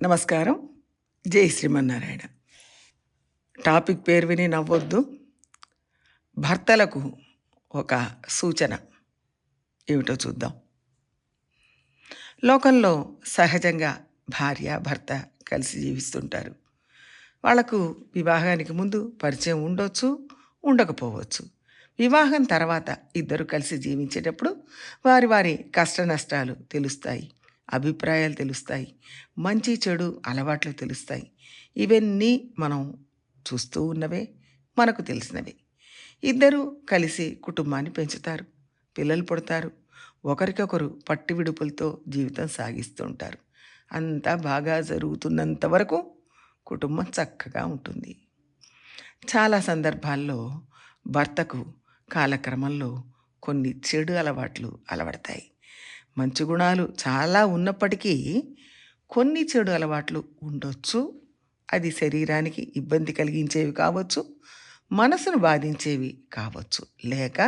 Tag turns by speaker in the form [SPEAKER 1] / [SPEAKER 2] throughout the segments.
[SPEAKER 1] నమస్కారం. జై శ్రీమన్నారాయణ. టాపిక్ పేరు విని నవ్వొద్దు. భర్తలకు ఒక సూచన ఏమిటో చూద్దాం. లోకంలో సహజంగా భార్య భర్త కలిసి జీవిస్తుంటారు. వాళ్లకు వివాహానికి ముందు పరిచయం ఉండొచ్చు, ఉండకపోవచ్చు. వివాహం తర్వాత ఇద్దరు కలిసి జీవించేటప్పుడు వారి వారి కష్ట నష్టాలు తెలుస్తాయి, అభిప్రాయాలు తెలుస్తాయి, మంచి చెడు అలవాట్లు తెలుస్తాయి. ఇవన్నీ మనం చూస్తూ ఉన్నవే, మనకు తెలిసినవే. ఇద్దరూ కలిసి కుటుంబాన్ని పెంచుతారు, పిల్లలు పుడతారు, ఒకరికొకరు పట్టి విడుపులతో జీవితం సాగిస్తూ ఉంటారు. అంతా బాగా జరుగుతున్నంత వరకు కుటుంబం చక్కగా ఉంటుంది. చాలా సందర్భాల్లో భర్తకు కాలక్రమంలో కొన్ని చెడు అలవాట్లు అలవడతాయి. మంచి గుణాలు చాలా ఉన్నప్పటికీ కొన్ని చెడు అలవాట్లు ఉండొచ్చు. అది శరీరానికి ఇబ్బంది కలిగించేవి కావచ్చు, మనసును బాధించేవి కావచ్చు, లేక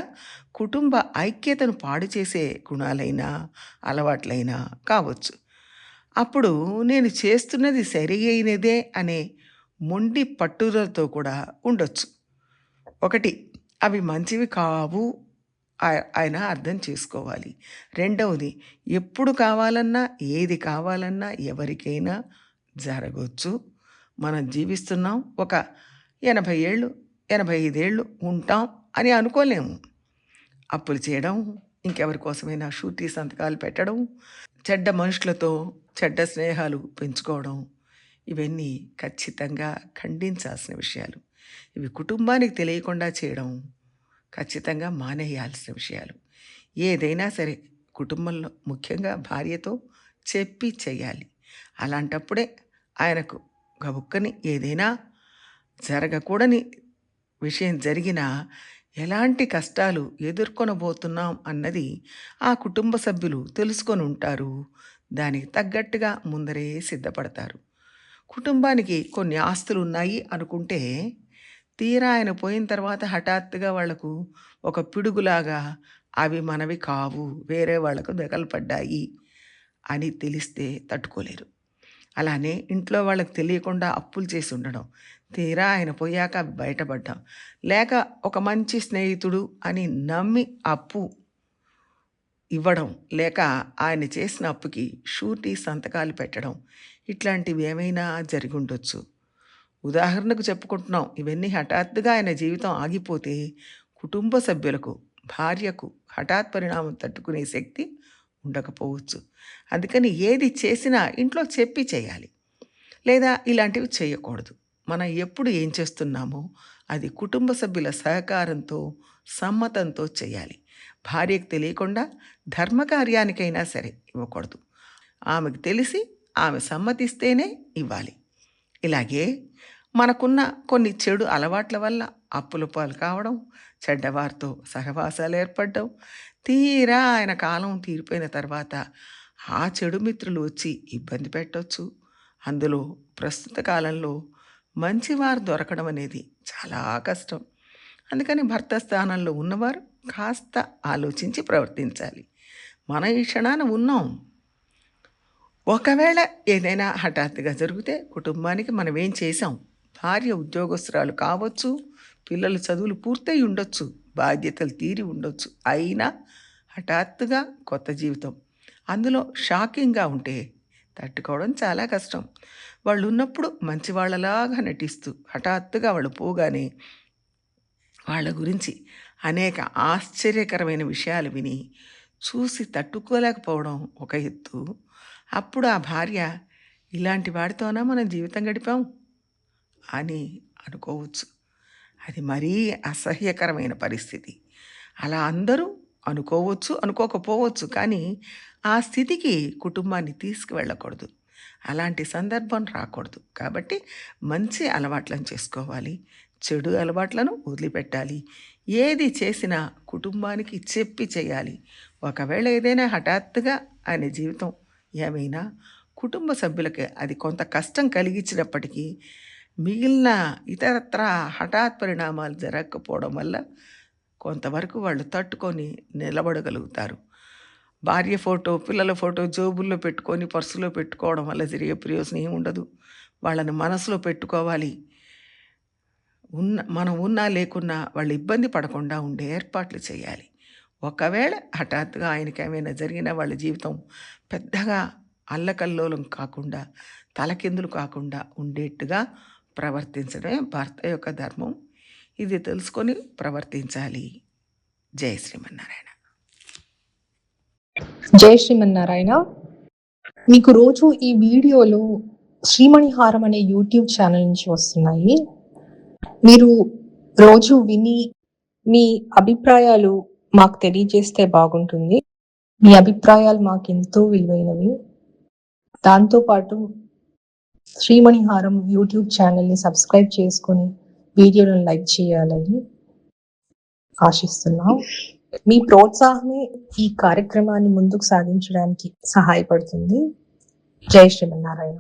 [SPEAKER 1] కుటుంబ ఐక్యతను పాడు చేసే గుణాలైనా అలవాట్లైనా కావచ్చు. అప్పుడు నేను చేస్తున్నది సరి అయినదే అనే మొండి పట్టుదలతో కూడా ఉండొచ్చు. ఒకటి, అవి మంచివి కావు ఆయన అర్థం చేసుకోవాలి. రెండవది, ఎప్పుడు కావాలన్నా ఏది కావాలన్నా ఎవరికైనా జరగవచ్చు. మనం జీవిస్తున్నాం, ఒక 80 ఏళ్ళు 85 ఏళ్ళు ఉంటాం అని అనుకోలేము. అప్పులు చేయడం, ఇంకెవరి కోసమైనా షూరిటీ సంతకాలు పెట్టడం, చెడ్డ మనుషులతో చెడ్డ స్నేహాలు పెంచుకోవడం, ఇవన్నీ ఖచ్చితంగా ఖండించాల్సిన విషయాలు. ఇవి కుటుంబానికి తెలియకుండా చేయడం ఖచ్చితంగా మానేయాల్సిన విషయాలు. ఏదైనా సరే కుటుంబంలో ముఖ్యంగా భార్యతో చెప్పి చేయాలి. అలాంటప్పుడే ఆయనకు గబుక్కని ఏదైనా జరగకూడని విషయం జరిగినా ఎలాంటి కష్టాలు ఎదుర్కొనబోతున్నాం అన్నది ఆ కుటుంబ సభ్యులు తెలుసుకొని ఉంటారు. దానికి తగ్గట్టుగా ముందరే సిద్ధపడతారు. కుటుంబానికి కొన్ని ఆస్తులు ఉన్నాయి అనుకుంటే తీరా ఆయన పోయిన తర్వాత హఠాత్తుగా వాళ్లకు ఒక పిడుగులాగా అవి మనవి కావు, వేరే వాళ్లకు దగలపడ్డాయి అని తెలిస్తే తట్టుకోలేరు. అలానే ఇంట్లో వాళ్ళకి తెలియకుండా అప్పులు చేసి ఉండడం, తీరా ఆయన పోయాక అవి బయటపడ్డాం, లేక ఒక మంచి స్నేహితుడు అని నమ్మి అప్పు ఇవ్వడం, లేక ఆయన చేసిన అప్పుకి షూరిటీ సంతకాలు పెట్టడం, ఇట్లాంటివి ఏమైనా జరిగి ఉండొచ్చు. ఉదాహరణకు చెప్పుకుంటున్నాం. ఇవన్నీ హఠాత్తుగా ఆయన జీవితం ఆగిపోతే కుటుంబ సభ్యులకు, భార్యకు హఠాత్ పరిణామం తట్టుకునే శక్తి ఉండకపోవచ్చు. అందుకని ఏది చేసినా ఇంట్లో చెప్పి చేయాలి, లేదా ఇలాంటివి చేయకూడదు. మనం ఎప్పుడు ఏం చేస్తున్నామో అది కుటుంబ సభ్యుల సహకారంతో, సమ్మతంతో చేయాలి. భార్యకు తెలియకుండా ధర్మకార్యానికైనా సరే ఇవ్వకూడదు. ఆమెకు తెలిసి ఆమె సమ్మతిస్తేనే ఇవ్వాలి. ఇలాగే మనకున్న కొన్ని చెడు అలవాట్ల వల్ల అప్పుల పాలు కావడం, చెడ్డవారితో సహవాసాలు ఏర్పడడం, తీరా ఆయన కాలం తీరిపోయిన తర్వాత ఆ చెడు మిత్రులు వచ్చి ఇబ్బంది పెట్టవచ్చు. అందులో ప్రస్తుత కాలంలో మంచివారు దొరకడం అనేది చాలా కష్టం. అందుకని భర్త స్థానంలో ఉన్నవారు కాస్త ఆలోచించి ప్రవర్తించాలి. మన ఈ క్షణాన ఉన్నాం, ఒకవేళ ఏదైనా హఠాత్తుగా జరిగితే కుటుంబానికి మనం ఏం చేసాం? భార్య ఉద్యోగస్తురాలు కావచ్చు, పిల్లల చదువులు పూర్తయి ఉండొచ్చు, బాధ్యతలు తీరి ఉండొచ్చు. అయినా హఠాత్తుగా కొత్త జీవితం, అందులో షాకింగ్గా ఉంటే తట్టుకోవడం చాలా కష్టం. వాళ్ళు ఉన్నప్పుడు మంచి వాళ్ళలాగా నటిస్తూ హఠాత్తుగా వాళ్ళు పోగానే వాళ్ళ గురించి అనేక ఆశ్చర్యకరమైన విషయాలు విని చూసి తట్టుకోలేకపోవడం ఒక ఎత్తు. అప్పుడు ఆ భార్య, ఇలాంటి వాడితోనా మనం జీవితం గడిపాం అని అనుకోవచ్చు. అది మరీ అసహ్యకరమైన పరిస్థితి. అలా అందరూ అనుకోవచ్చు, అనుకోకపోవచ్చు, కానీ ఆ స్థితికి కుటుంబాన్ని తీసుకువెళ్ళకూడదు. అలాంటి సందర్భం రాకూడదు. కాబట్టి మంచి అలవాట్లను చేసుకోవాలి, చెడు అలవాట్లను వదిలిపెట్టాలి. ఏది చేసినా కుటుంబానికి చెప్పి చేయాలి. ఒకవేళ ఏదైనా హఠాత్తుగా ఆయన జీవితం ఏమైనా కుటుంబ సభ్యులకి అది కొంత కష్టం కలిగించినప్పటికీ మిగిలిన ఇతరత్ర హఠాత్ పరిణామాలు జరగకపోవడం వల్ల కొంతవరకు వాళ్ళు తట్టుకొని నిలబడగలుగుతారు. భార్య ఫోటో, పిల్లల ఫోటో జోబుల్లో పెట్టుకొని, పర్సులో పెట్టుకోవడం వల్ల జరిగే ప్రయోజనం ఏమి ఉండదు. వాళ్ళని మనసులో పెట్టుకోవాలి. మనం ఉన్నా లేకున్నా వాళ్ళు ఇబ్బంది పడకుండా ఉండే ఏర్పాట్లు చేయాలి. ఒకవేళ హఠాత్తుగా ఆయనకేమైనా జరిగినా వాళ్ళ జీవితం పెద్దగా అల్లకల్లోలం కాకుండా, తలకిందులు కాకుండా ఉండేట్టుగా ప్రవర్తించడమే భర్త యొక్క ధర్మం. ఇది తెలుసుకొని ప్రవర్తించాలి. జై శ్రీమన్నారాయణ.
[SPEAKER 2] జై శ్రీమన్నారాయణ. మీకు రోజు ఈ వీడియోలు శ్రీమణిహారం అనే యూట్యూబ్ ఛానల్ నుంచి వస్తున్నాయి. మీరు రోజు విని మీ అభిప్రాయాలు మాకు తెలియజేస్తే బాగుంటుంది. మీ అభిప్రాయాలు మాకు ఎంతో విలువైనవి. దాంతోపాటు శ్రీమణిహారం యూట్యూబ్ ఛానల్ని సబ్స్క్రైబ్ చేసుకొని వీడియోలను లైక్ చేయాలని ఆశిస్తున్నాం. మీ ప్రోత్సాహమే ఈ కార్యక్రమాన్ని ముందుకు సాగించడానికి సహాయపడుతుంది. జై శ్రీమన్నారాయణ.